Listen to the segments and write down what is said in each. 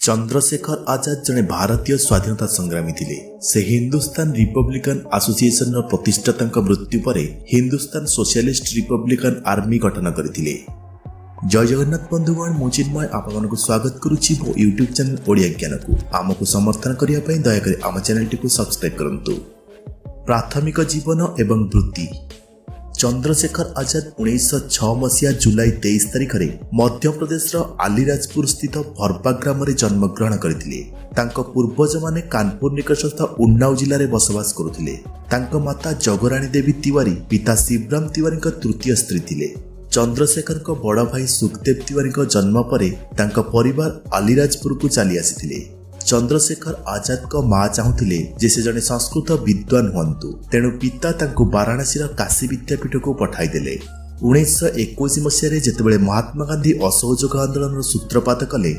चंद्रशेखर आजाद जड़े भारतीय स्वाधीनता संग्रामी थिले। से हिंदुस्तान रिपब्लिकन एसोसिएशन प्रतिष्ठाता मृत्यु पर हिंदुस्तान सोशलिस्ट रिपब्लिकन आर्मी गठन करथिले। जय जगन्नाथ बंधुगण, मु चिन्मय आपको स्वागत करुछि मो यूट्यूब चैनल ओडिया ज्ञान को। आमको समर्थन करिया पई दयाकरी आम चैनल टी को सब्सक्राइब करंतु। प्राथमिक जीवन एवं वृत्ति। चंद्रशेखर आजाद 1906 मसीहा जुलाई 23 तारिख में मध्य प्रदेश आलीराजपुर स्थित भरपा ग्राम में जन्मग्रहण करथिले। तांको पूर्वज माने कानपुर निकटस्थ उन्नाव जिले में बसवास करुथिले। तांको माता जगराणी देवी तिवारी पिता शिवराम तिवारी तृतीय स्त्री थिले। चंद्रशेखर को बड़ भाई सुखदेव तिवारी जन्म पर तांको परिवार आलीराजपुर को चली आसीथिले। चंद्रशेखर आजाद को माँ चाहूले जे से जने संस्कृत विद्वान हुंतु, तेणु पिता तांको वाराणसी काशी विद्यापीठ को पठाई देले। 1921 मसीह जितेबाला महात्मा गांधी असहयोग आंदोलन सूत्रपात कले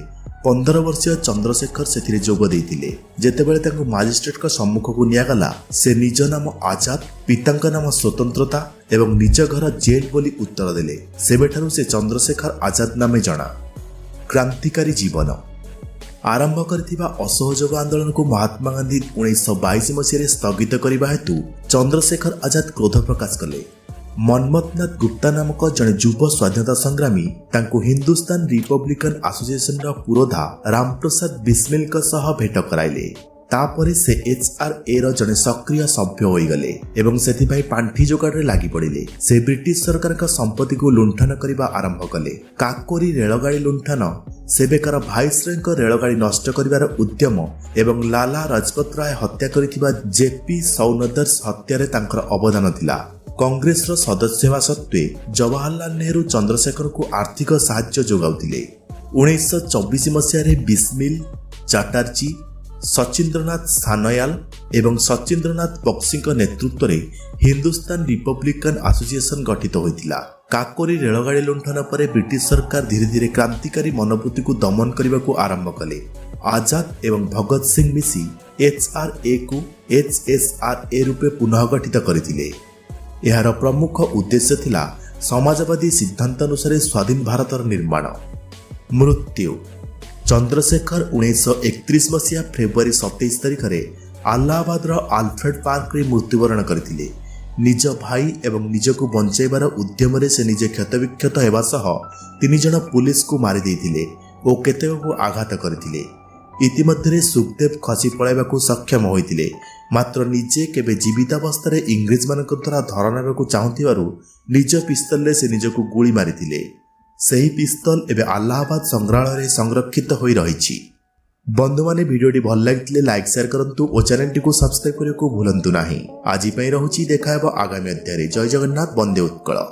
15 वर्षीय चंद्रशेखर से जोग देइतिले। जेतेबाला तांको मजिस्ट्रेट का सम्मुख को नियागला, से निज नाम आजाद, पिता नाम स्वतंत्रता एवं निज घर जेल बोली उत्तर देले। सेबेठारु से चंद्रशेखर आजाद नामे जना। क्रांतिकारी जीवन। आरंभ करथिबा असहयोग आंदोलन को महात्मा गांधी 1922 मसीह स्थगित करने हेतु चंद्रशेखर आजाद क्रोध प्रकाश कले। मनमथनाथ गुप्ता नामक जड़े युव स्वाधीनता संग्रामी तांको हिंदुस्तान रिपब्लिकन एसोसिएशन पुरोधा रामप्रसाद बिस्मिल भेट कराइले। तापरे से HRA रो जड़े सक्रिय सभ्य होइगले एवं सेथिपाई पांठी जोगाड़ लागि पड़िले। से ब्रिटिश सरकार का संपत्ति को लुंठन करने आरंभ कले। काकोरी रेलगाड़ी लुंठन, सेबेकार भाईसरय रेलगाड़ी नष्ट करिवार उद्यम एवं लाला राजपत राय हत्या करिथिबा JP सौनदर्स हत्यारे तांकर अवदान थिला। कांग्रेस रो सदस्य हेबा सत्वे जवाहरलाल नेहरू चंद्रशेखर को आर्थिक सहायता जोगाउथिले। 1924 मसीह बिस्मिल, चटर्जी, सचिंद्रनाथ सानयाल एवं सचिंद्रनाथ बक्सी नेतृत्व में हिंदुस्तान रिपब्लिकन एसोसिएशन गठित होइतिला। काकोरी रेलगाड़ी लुंठन पर ब्रिटिश सरकार धीरे धीरे क्रांतिकारी मनोवृत्ति को दमन करने को आरंभ कले। आजाद एवं भगत सिंह मिसी HRA को HSRA रूपे पुनः गठित करथिले। एहार प्रमुख उद्देश्य थिला समाजवादी सिद्धांत अनुसार स्वाधीन भारतर निर्माण। मृत्यु। चंद्रशेखर 1931 मसीहा फेब्रुआरी 27 तारिख में अलाहाबाद आल्फ्रेड पार्क रे मृत्युवरण करथिले। निज भाई एवं निजको बंचाइबार उद्यम से निजे क्षतविक्षत हेबा सह 3 जन पुलिस को मारी देइथिले और केतेक को आघात करथिले। इतिमध्य सुखदेव खसी पलाइबाकू सक्षम होइतिले, मात्र निजे केबे जीवितावस्था रे इंग्रेज मानक द्वारा धरा नेबाकू चाहुथिबारु निज पिस्तल से निजको गुली मारिथिले। सही पिस्तल एवं अलाहाबाद संग्रहालय संरक्षित हो रही। बंधु माने वीडियोटी भल लगे लाइक शेयर करंतु और चैनल टी को सब्सक्राइब करने को भूलंतु नहीं। आज रहुची देखा आगामी अध्याय। जय जगन्नाथ, वंदे उत्कल।